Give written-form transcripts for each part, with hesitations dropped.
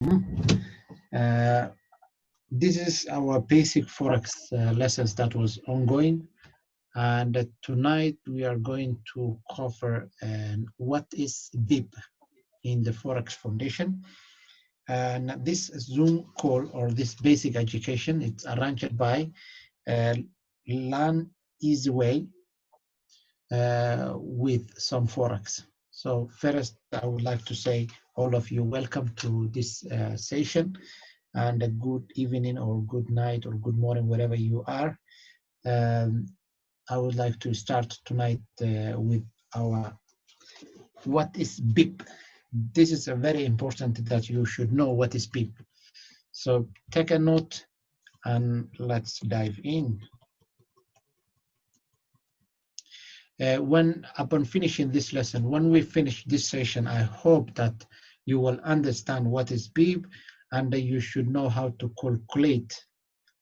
This is our basic Forex lessons that was ongoing, and tonight we are going to cover what is BIP in the Forex Foundation. And this Zoom call or this basic education, it's arranged by Learn Easyway with some Forex. So first, I would like to say all of you welcome to this session, and a good evening or good night or good morning wherever you are. I would like to start tonight with our what is BIP. This is a very important that you should know what is BIP. So take a note and let's dive in. Upon finishing this lesson, when we finish this session, I hope that you will understand what is BIP, and you should know how to calculate,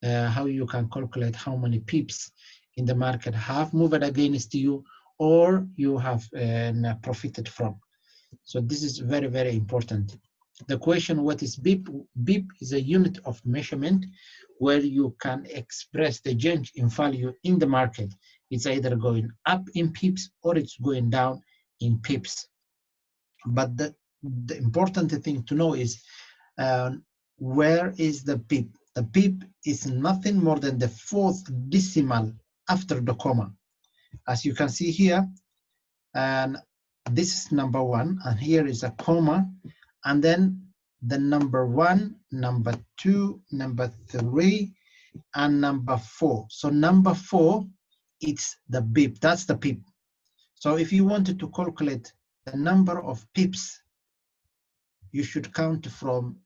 how you can calculate how many pips in the market have moved against you or you have profited from. So this is very, very important. The question, what is BIP? BIP is a unit of measurement where you can express the change in value in the market. It's either going up in pips or it's going down in pips. But the important thing to know is where is the pip? The pip is nothing more than the fourth decimal after the comma. As you can see here, and this is number 1, and here is a comma, and then the number 1, number 2, number 3, and number 4. So number 4, it's the BIP. That's the pip. So if you wanted to calculate the number of pips, you should count from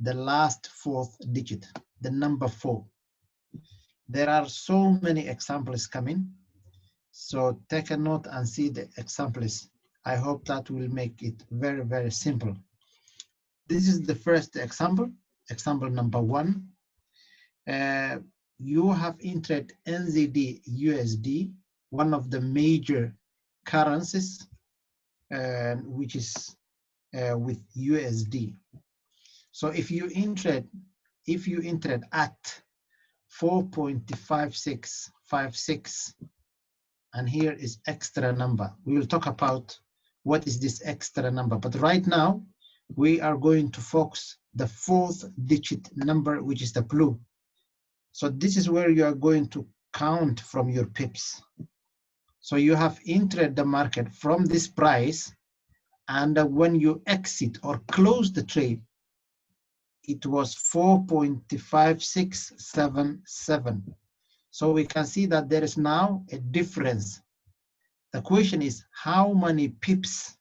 the last fourth digit, the number 4. There are so many examples coming. So take a note and see the examples. I hope that will make it very, very simple. This is the first example, example number 1. You have entered NZD USD, one of the major currencies, which is with USD. So if you entered at 4.5656, and here is extra number. We will talk about what is this extra number, but right now we are going to focus the fourth digit number, which is the blue. So this is where you are going to count from your pips. So you have entered the market from this price, and when you exit or close the trade, it was 4.5677. So we can see that there is now a difference. The question is, how many pips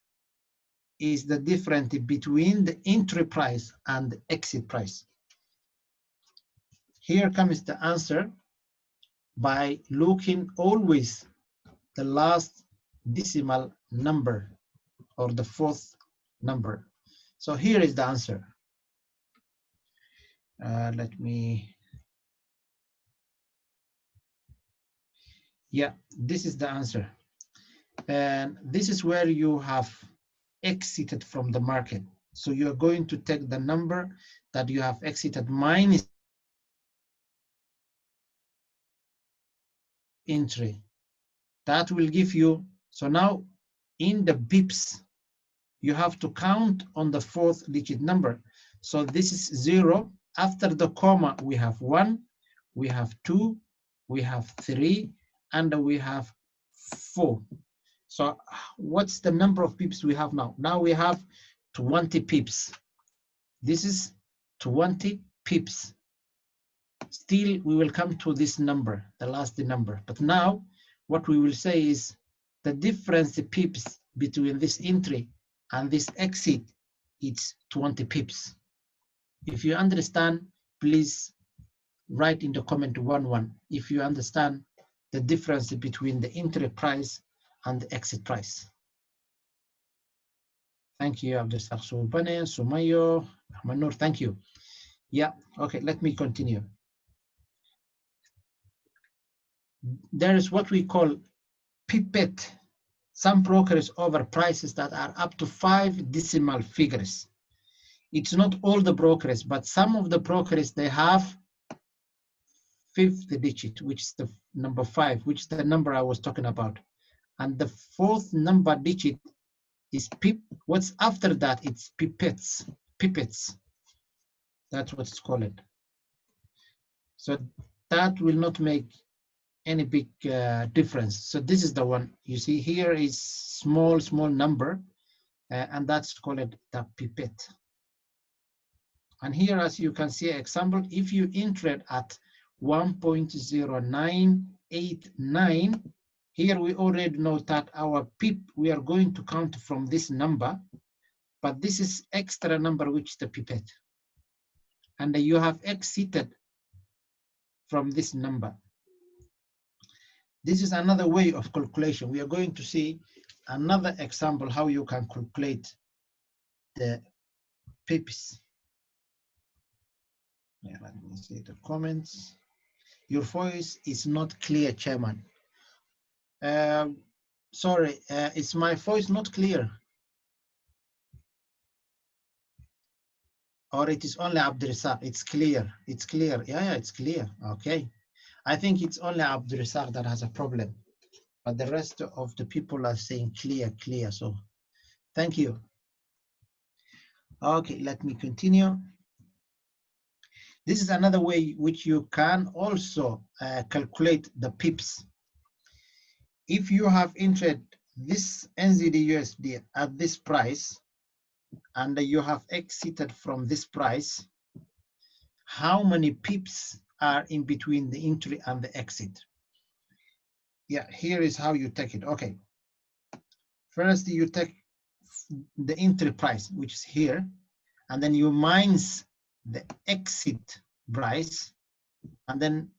is the difference between the entry price and the exit price? Here comes the answer by looking always the last decimal number or the fourth number. So here is the answer. This is the answer. And this is where you have exited from the market. So you're going to take the number that you have exited minus entry. That will give you, so now in the bips, you have to count on the fourth digit number. So this is 0. After the comma, we have 1, we have 2, we have 3, and we have 4. So what's the number of pips we have now? Now we have 20 pips. This is 20 pips. Still, we will come to this number, the last number. But now, what we will say is the difference, the pips between this entry and this exit, it's 20 pips. If you understand, please write in the comment 11 if you understand the difference between the entry price and the exit price. Thank you, Abdulsaq Subane, Sumayo, Manur, thank you. Yeah, okay, let me continue. There is what we call pipette. Some brokers offer prices that are up to 5 decimal figures. It's not all the brokers, but some of the brokers, they have fifth digit, which is the number 5, which is the number I was talking about. And the fourth number digit is pip. What's after that? It's pipettes. Pipettes. That's what it's called. So that will not make any big difference. So this is the one. You see here is small number, and that's called the pipette. And here, as you can see, example, if you enter at 1.0989, here we already know that our pip, we are going to count from this number, but this is extra number, which is the pipette. And you have exited from this number. This is another way of calculation. We are going to see another example how you can calculate the pips. Yeah, let me see the comments. Your voice is not clear, Chairman. Sorry, is my voice not clear? Or it is only Abdurazak? It's clear. It's clear. Yeah, it's clear. Okay. I think it's only Abdurazak that has a problem, but the rest of the people are saying clear. So thank you. Okay, let me continue. This is another way which you can also calculate the pips. If you have entered this NZD/USD at this price, and you have exited from this price, how many pips are in between the entry and the exit? Yeah, here is how you take it. Okay. First, you take the entry price, which is here, and then you minus the exit price, and then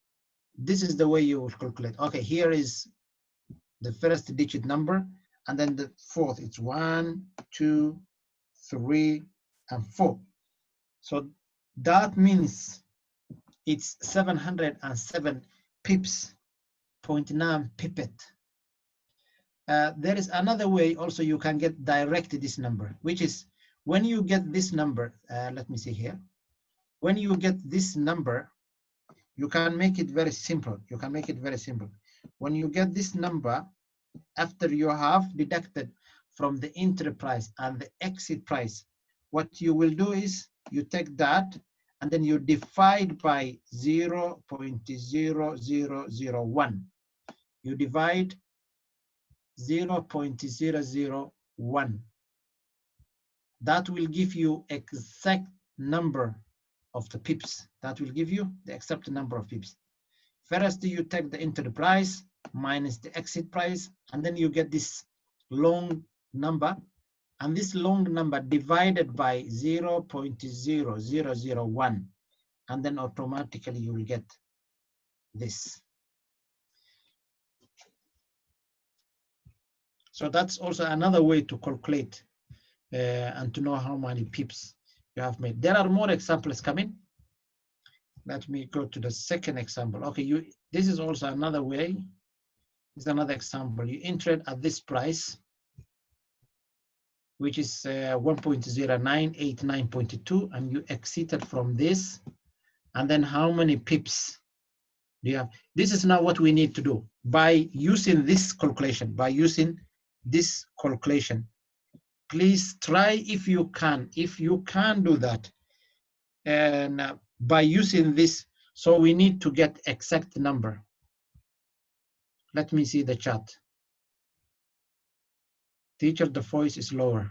this is the way you will calculate. Okay, here is the first digit number, and then the fourth, it's 1, 2, 3, and 4. So that means it's 707 pips, 0.9 pipette. There is another way also you can get direct this number, which is when you get this number, let me see here. When you get this number, you can make it very simple. You can make it very simple. When you get this number, after you have deducted from the entry price and the exit price, what you will do is you take that and then you divide by 0.0001. You divide 0.001. That will give you exact number of the pips. That will give you the exact number of pips. First, you take the entry price minus the exit price, and then you get this long number, and this long number divided by 0.0001, and then automatically you will get this. So that's also another way to calculate and to know how many pips you have made. There are more examples coming. Let me go to the second example. Okay, this is also another way. This is another example. You entered at this price, which is 1.0989.2, and you exited from this. And then how many pips do you have? This is now what we need to do. By using this calculation, please try if you can. If you can do that, and by using this, so we need to get exact number. Let me see the chat. Teacher, the voice is lower.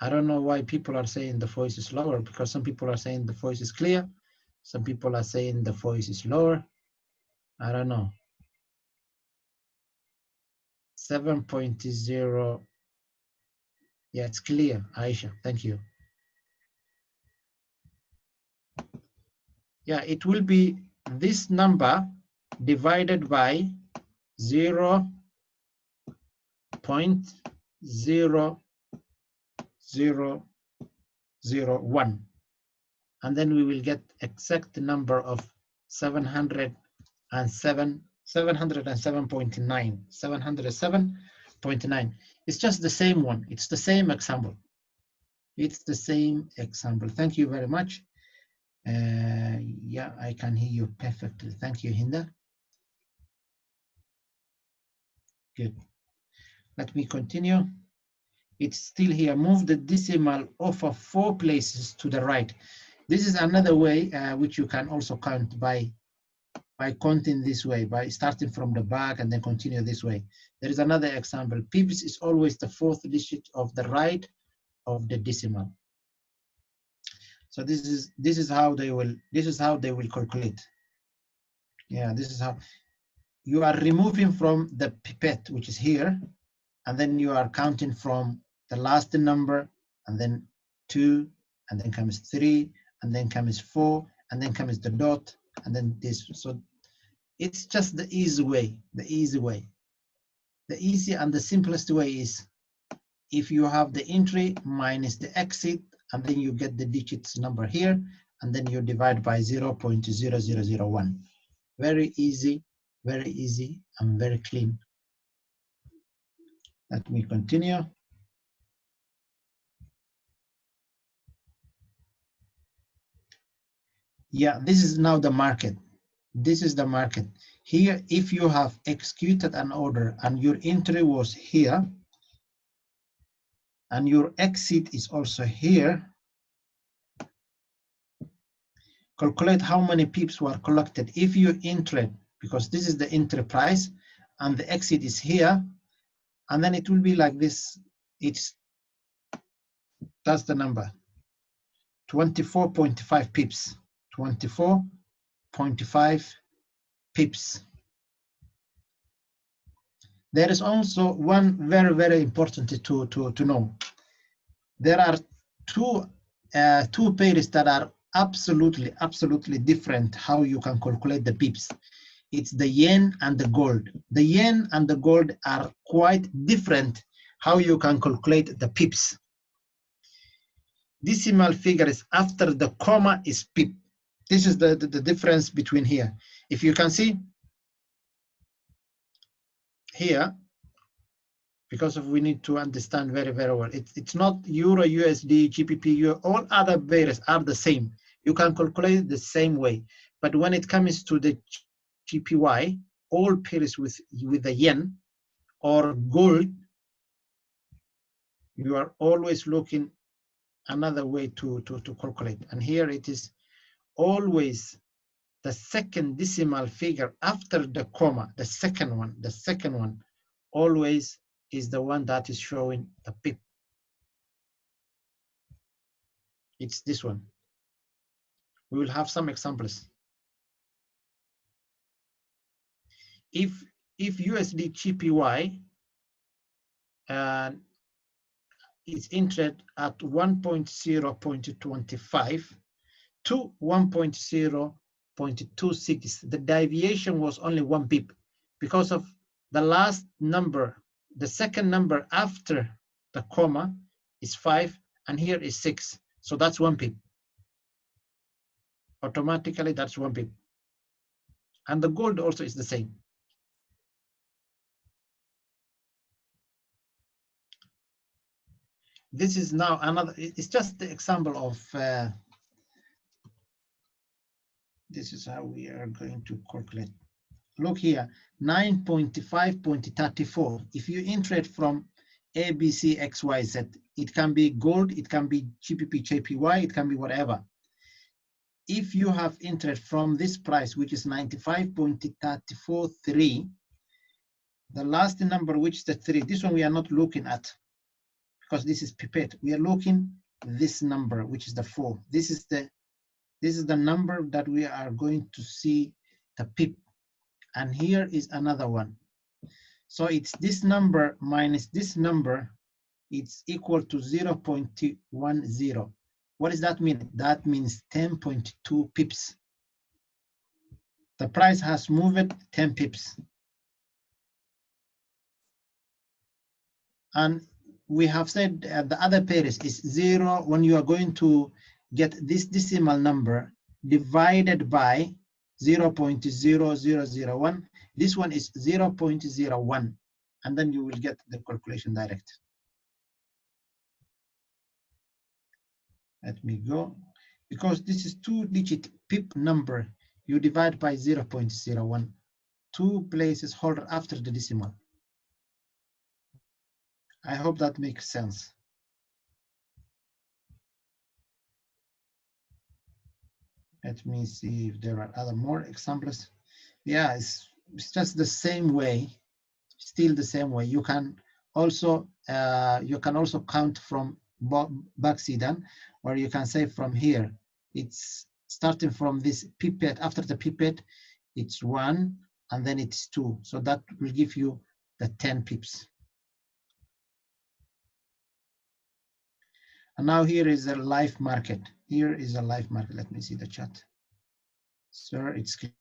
I don't know why people are saying the voice is lower, because some people are saying the voice is clear. Some people are saying the voice is lower. I don't know. 7.0. Yeah, it's clear, Aisha. Thank you. Yeah, it will be this number divided by 0.0001, and then we will get exact number of 707.9. 707.9. It's just the same one. It's the same example. It's the same example. Thank you very much. Yeah, I can hear you perfectly. Thank you, Hinda. Good. Let me continue. It's still here. Move the decimal over 4 places to the right. This is another way which you can also count by counting this way, by starting from the back and then continue this way. There is another example. Pips is always the 4th digit of the right of the decimal. So this is how they will calculate. Yeah, this is how you are removing from the pipette, which is here, and then you are counting from the last number, and then 2, and then comes 3, and then comes 4, and then comes the dot, and then this. So it's just the easy way. The easy and the simplest way is if you have the entry minus the exit, and then you get the digits number here, and then you divide by 0.0001. Very easy, and very clean. Let me continue. Yeah, this is now the market. This is the market. Here, if you have executed an order and your entry was here, and your exit is also here, calculate how many pips were collected. If you entered, because this is the entry price, and the exit is here, and then it will be like this. That's the number, 24.5 pips, 24.5 pips. There is also one very important to know. There are two pairs that are absolutely different how you can calculate the pips. It's the yen and the gold. The yen and the gold are quite different how you can calculate the pips. Decimal figures after the comma is pip. This is the difference between here. If you can see here, because we need to understand very well. It's not Euro, USD, GBP, Euro, all other pairs are the same. You can calculate the same way. But when it comes to the GPY, all pairs with the yen or gold, you are always looking another way to calculate. And here it is always the second decimal figure after the comma, the second one, always is the one that is showing the pip. It's this one. We will have some examples. If USD GPY is entered at 1.0.25 to 1.0.26, the deviation was only 1 pip because of the last number, the second number after the comma is 5 and here is 6. So that's 1 pip. Automatically, that's 1 pip. And the gold also is the same. This is now another, it's just the example of, this is how we are going to calculate. Look here, 9.5.34. If you enter it from A, B, C, X, Y, Z, it can be gold, it can be GBP, JPY, it can be whatever. If you have entered from this price, which is 95.343, the last number, which is the 3, this one we are not looking at because this is pipette. We are looking this number, which is the 4. This is the number that we are going to see the pip. And here is another one. So it's this number minus this number, it's equal to 0.10. What does that mean? That means 10.2 pips. The price has moved 10 pips. And we have said the other pairs is 0 when you are going to get this decimal number divided by 0.0001. This one is 0.01, and then you will get the calculation direct. Let me go. Because this is 2-digit pip number, you divide by 0.01, 2 places holder after the decimal. I hope that makes sense. Let me see if there are other more examples. Yeah, it's just the same way, still the same way. You can also count from backseat, or you can say from here. It's starting from this pipette. After the pipette, it's 1, and then it's 2. So that will give you the 10 pips. And now here is a live market. Here is a live market. Let me see the chat. Sir, it's clear.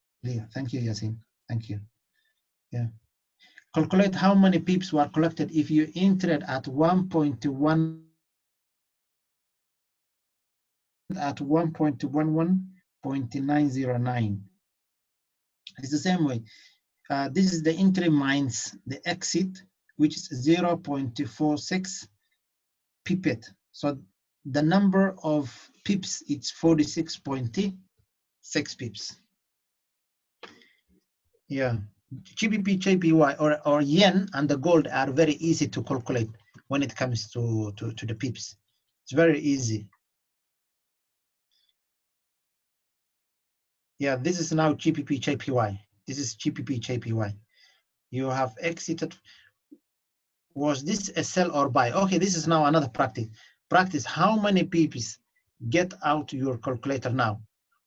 Thank you, Yasin. Thank you. Yeah. Calculate how many pips were collected if you entered at 1.1 at 1.11.909. It's the same way. This is the entry minus the exit, which is 0.46 pipette. So the number of pips, it's 46.6 pips. Yeah, GBP, JPY, or yen and the gold are very easy to calculate when it comes to the pips. It's very easy. Yeah, this is now GBP, JPY. This is GBP, JPY. You have exited. Was this a sell or buy? Okay, this is now another practice. Practice how many pips. Get out your calculator now.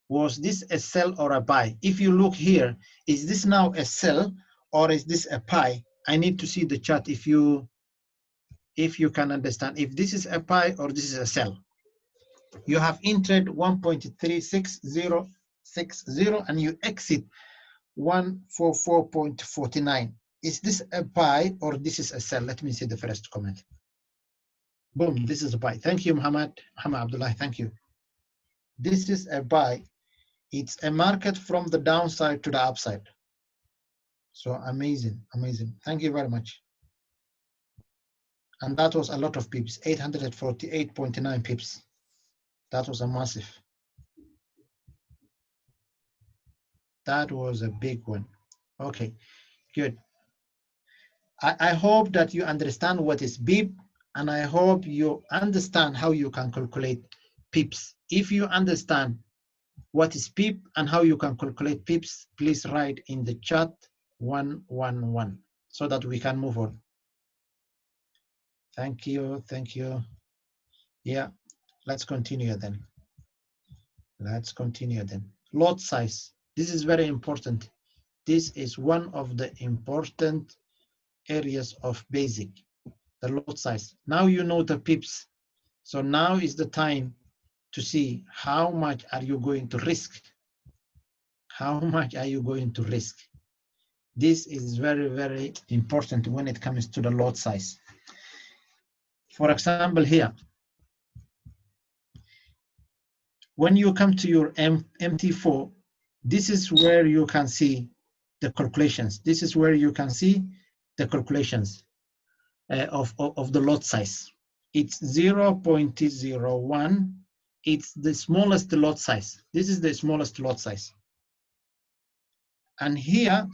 Was this a sell or a buy? If you look here, is this now a sell or is this a buy? I need to see the chart if you can understand if this is a buy or this is a sell. You have entered 1.36060 and you exit 144.49. Is this a buy or this is a sell? Let me see the first comment. Boom, this is a buy. Thank you, Muhammad Abdullah. Thank you. This is a buy. It's a market from the downside to the upside. So amazing, amazing. Thank you very much. And that was a lot of pips, 848.9 pips. That was a massive. That was a big one. Okay, good. I hope that you understand what is BIP, and I hope you understand how you can calculate pips. If you understand what is PIP and how you can calculate pips, please write in the chat 111 so that we can move on. Thank you, thank you. Yeah, let's continue then. Let's continue then. Lot size. This is very important. This is one of the important areas of basic, the lot size. Now you know the pips. So now is the time to see how much are you going to risk. How much are you going to risk? This is very, very important when it comes to the lot size. For example, here, when you come to your MT4, this is where you can see the calculations. This is where you can see the calculations of the lot size. It's 0.01. It's the smallest lot size. This is the smallest lot size. And here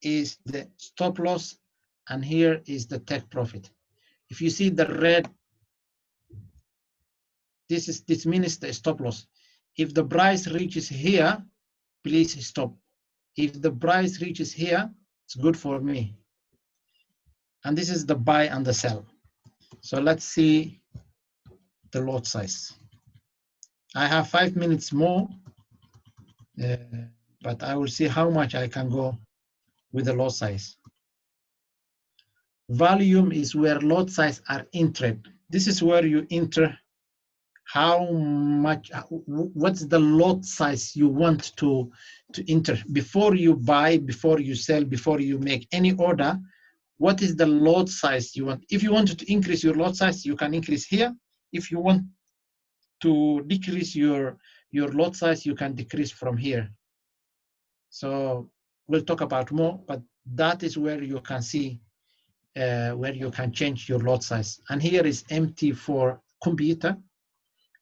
is the stop loss, and here is the take profit. If you see the red, this means the stop loss. If the price reaches here, please stop. If the price reaches here, it's good for me. And this is the buy and the sell. So let's see the lot size. I have 5 minutes more, but I will see how much I can go with the lot size. Volume is where lot size are entered. This is where you enter how much, what's the lot size you want to enter before you buy, before you sell, before you make any order. What is the lot size you want? If you want to increase your lot size, you can increase here. If you want to decrease your lot size, you can decrease from here. So we'll talk about more, but that is where you can see where you can change your lot size. And here is MT4 computer.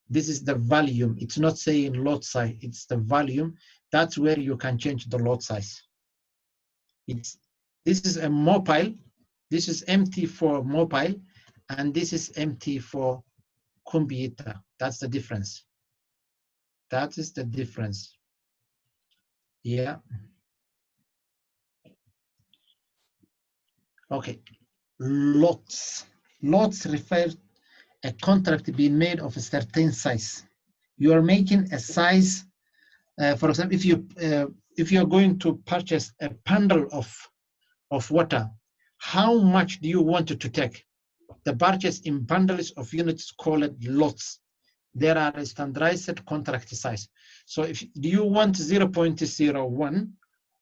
This is the volume. It's not saying lot size, it's the volume. That's where you can change the lot size. This is a mobile. This is empty for mobile, and this is empty for computer. That's the difference. That is the difference. Yeah. Okay. Lots. Lots refer a contract being made of a certain size. You are making a size. For example, if you are going to purchase a bundle of water, how much do you want it to take? The purchase in bundles of units called lots. There are a standardized contract size. So do you want 0.01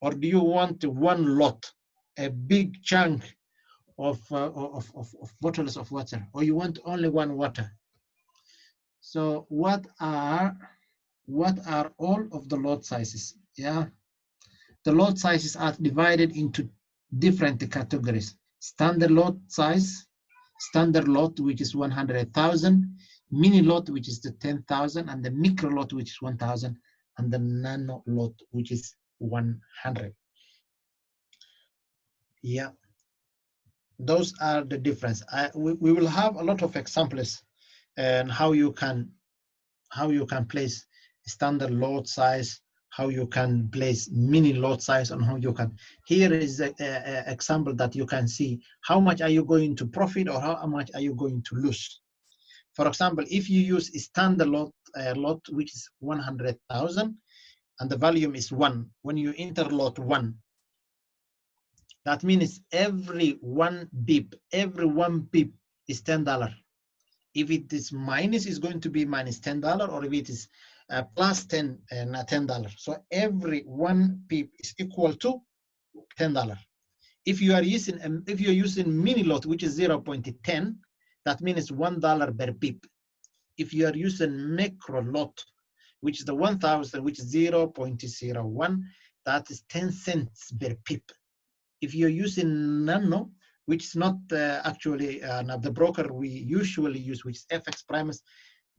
or do you want one lot, a big chunk of bottles of water, or you want only one water? So what are all of the lot sizes? Yeah, the lot sizes are divided into different categories. Standard lot size, standard lot, which is 100,000, mini lot, which is the 10,000, and the micro lot, which is 1,000, and the nano lot, which is 100. Yeah, those are the difference. We will have a lot of examples and how you can place standard lot size, how you can place mini lot size, and how you can. Here is an example that you can see how much are you going to profit or how much are you going to lose. For example, if you use a standard lot, which is 100,000 and the volume is 1, when you enter lot 1, that means every one beep is $10. If it is minus, it's going to be minus $10, or if it is plus 10 and $10. So every one beep is equal to $10. If you are using mini lot, which is 0.10, that means $1 per beep. If you are using macro lot, which is the 1,000, which is 0.01, that is 10 cents per beep. If you're using nano, which is not actually the broker we usually use, which is FXPrimus,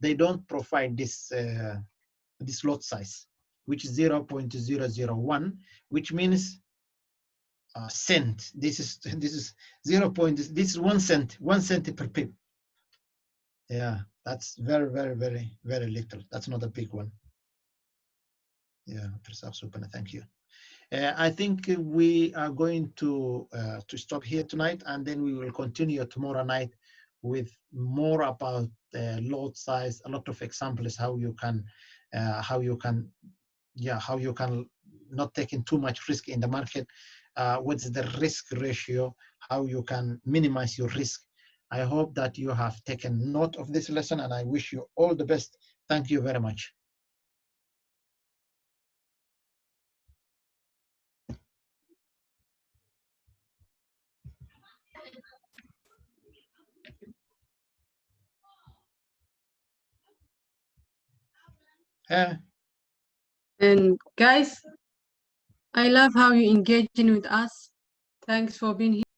they don't provide this this lot size, which is 0.001, which means cent. This is 0. This is 1 cent, 1 cent per pip. Yeah, that's very, very, very, very little. That's not a big one. Yeah, super. Thank you. I think we are going to stop here tonight, and then we will continue tomorrow night with more about lot size, a lot of examples how you can not taking too much risk in the market. What's the risk ratio? How you can minimize your risk. I hope that you have taken note of this lesson, and I wish you all the best. Thank you very much. And guys, I love how you engaging with us. Thanks for being here.